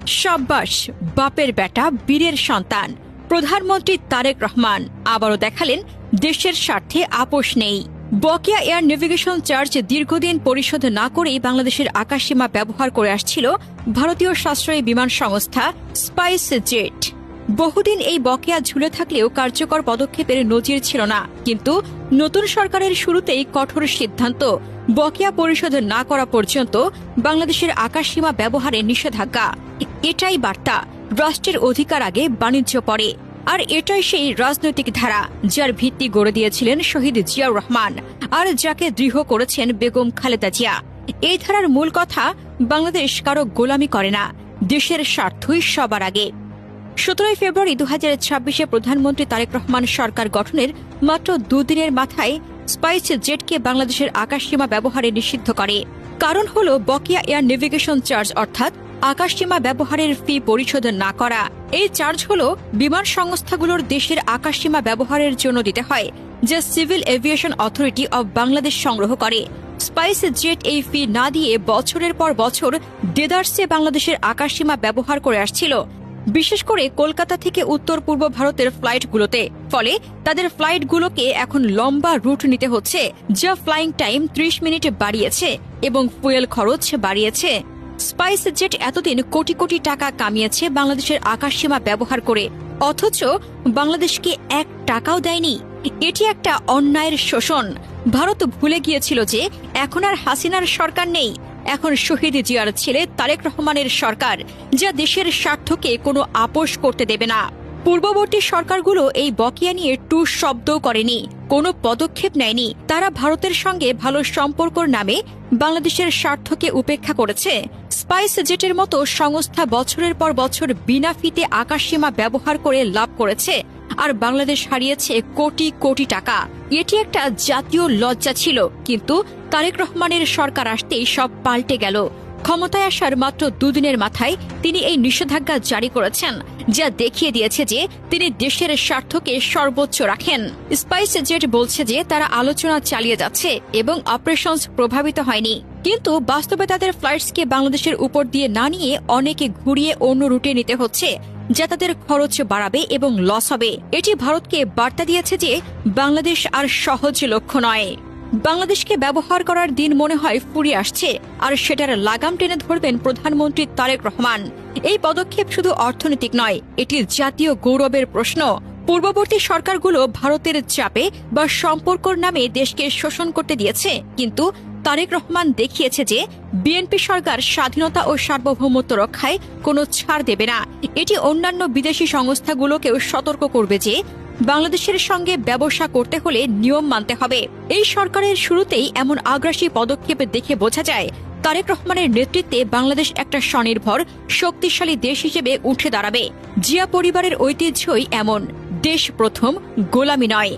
সাব্বাস, বাপের বেটা বীরের সন্তান প্রধানমন্ত্রী তারেক রহমান আবারও দেখালেন দেশের স্বার্থে আপোষ নেই। বকেয়া এয়ার নেভিগেশন চার্জ দীর্ঘদিন পরিশোধ না করেই বাংলাদেশের আকাশসীমা ব্যবহার করে আসছিল ভারতীয় সাশ্রয়ী বিমান সংস্থা স্পাইস জেট। বহুদিন এই বকেয়া ঝুলে থাকলেও কার্যকর পদক্ষেপের নজির ছিল না, কিন্তু নতুন সরকারের শুরুতেই কঠোর সিদ্ধান্ত, বকেয়া পরিশোধ না করা পর্যন্ত বাংলাদেশের আকাশসীমা ব্যবহারে নিষেধাজ্ঞা। এটাই বার্তা, রাষ্ট্রের অধিকার আগে বাণিজ্য পরে। আর এটাই সেই রাজনৈতিক ধারা যার ভিত্তি গড়ে দিয়েছিলেন শহীদ জিয়াউর রহমান আর যাকে দৃঢ় করেছেন বেগম খালেদা জিয়া। এই ধারার মূল কথা, বাংলাদেশ কারো গোলামি করে না, দেশের স্বার্থই সবার আগে। 17 ফেব্রুয়ারি 2026 প্রধানমন্ত্রী তারেক রহমান সরকার গঠনের মাত্র দুদিনের মাথায় স্পাইস জেটকে বাংলাদেশের আকাশসীমা ব্যবহারে নিষিদ্ধ করে। কারণ হল বকেয়া এয়ার নেভিগেশন চার্জ, অর্থাৎ আকাশসীমা ব্যবহারের ফি পরিশোধ না করা। এই চার্জ হল বিমান সংস্থাগুলোর দেশের আকাশসীমা ব্যবহারের জন্য দিতে হয়, যা civil aviation authority of Bangladesh সংগ্রহ করে। স্পাইস জেট এই ফি না দিয়ে বছরের পর বছর দেদারসে বাংলাদেশের আকাশসীমা ব্যবহার করে আসছিল, বিশেষ করে কলকাতা থেকে উত্তর পূর্ব ভারতের ফ্লাইটগুলোতে। ফলে তাদের ফ্লাইটগুলোকে এখন লম্বা রুট নিতে হচ্ছে, যা ফ্লাইং টাইম 30 মিনিট বাড়িয়েছে এবং ফুয়েল খরচ বাড়িয়েছে। স্পাইস জেট এতদিন কোটি কোটি টাকা কামিয়েছে বাংলাদেশের আকাশসীমা ব্যবহার করে, অথচ বাংলাদেশকে 1 টাকাও দেয়নি। এটি একটা অন্যায়ের শোষণ। ভারত ভুলে গিয়েছিল যে এখন আর হাসিনার সরকার নেই, এখন শহীদ জিয়ার ছেলে তারেক রহমানের সরকার, যা দেশের স্বার্থকে কোনো আপোষ করতে দেবে না। পূর্ববর্তী সরকারগুলো এই বকেয়া নিয়ে টু শব্দও করেনি, কোনো পদক্ষেপ নেয়নি। তারা ভারতের সঙ্গে ভালো সম্পর্কর নামে বাংলাদেশের স্বার্থকে উপেক্ষা করেছে। স্পাইস জেটের মতো সংস্থা বছরের পর বছর বিনা ফিতে আকাশসীমা ব্যবহার করে লাভ করেছে, আর বাংলাদেশ হারিয়েছে কোটি কোটি টাকা। এটি একটা জাতীয় লজ্জা ছিল, কিন্তু তারেক রহমানের সরকার আসতেই সব পাল্টে গেল। ক্ষমতায় আসার মাত্র দুদিনের মাথায় তিনি এই নিষেধাজ্ঞা জারি করেছেন, যা দেখিয়ে দিয়েছে যে তিনি দেশের স্বার্থকে সর্বোচ্চ রাখেন। স্পাইস জেট বলছে যে তারা আলোচনা চালিয়ে যাচ্ছে এবং অপারেশনস প্রভাবিত হয়নি, কিন্তু বাস্তবে তাদের ফ্লাইটসকে বাংলাদেশের উপর দিয়ে না নিয়ে অনেকে ঘুরিয়ে অন্য রুটে নিতে হচ্ছে, যা তাদের খরচ বাড়াবে এবং লস হবে। এটি ভারতকে বার্তা দিয়েছে যে বাংলাদেশ আর সহজ লক্ষ্য নয়। বাংলাদেশকে ব্যবহার করার দিন মনে হয় ফুরিয়ে আসছে, আর সেটার লাগাম টেনে ধরবেন প্রধানমন্ত্রী তারেক রহমান। এই পদক্ষেপ শুধু অর্থনৈতিক নয়, এটি জাতীয় গৌরবের প্রশ্ন। পূর্ববর্তী সরকারগুলো ভারতের চাপে বা সম্পর্কর নামে দেশকে শোষণ করতে দিয়েছে, কিন্তু তারেক রহমান দেখিয়েছে যে বিএনপি সরকার স্বাধীনতা ও সার্বভৌমত্ব রক্ষায় কোনো ছাড় দেবে না। এটি অন্যান্য বিদেশি সংস্থাগুলোকেও সতর্ক করবে যে বাংলাদেশের সঙ্গে ব্যবসা করতে হলে নিয়ম মানতে হবে। এই সরকারের শুরুতেই এমন আগ্রাসী পদক্ষেপ দেখে বোঝা যায় তারেক রহমানের নেতৃত্বে বাংলাদেশ একটা স্বনির্ভর শক্তিশালী দেশ হিসেবে উঠে দাঁড়াবে। জিয়া পরিবারের ঐতিহ্যই এমন, দেশ প্রথম, গোলামি নয়।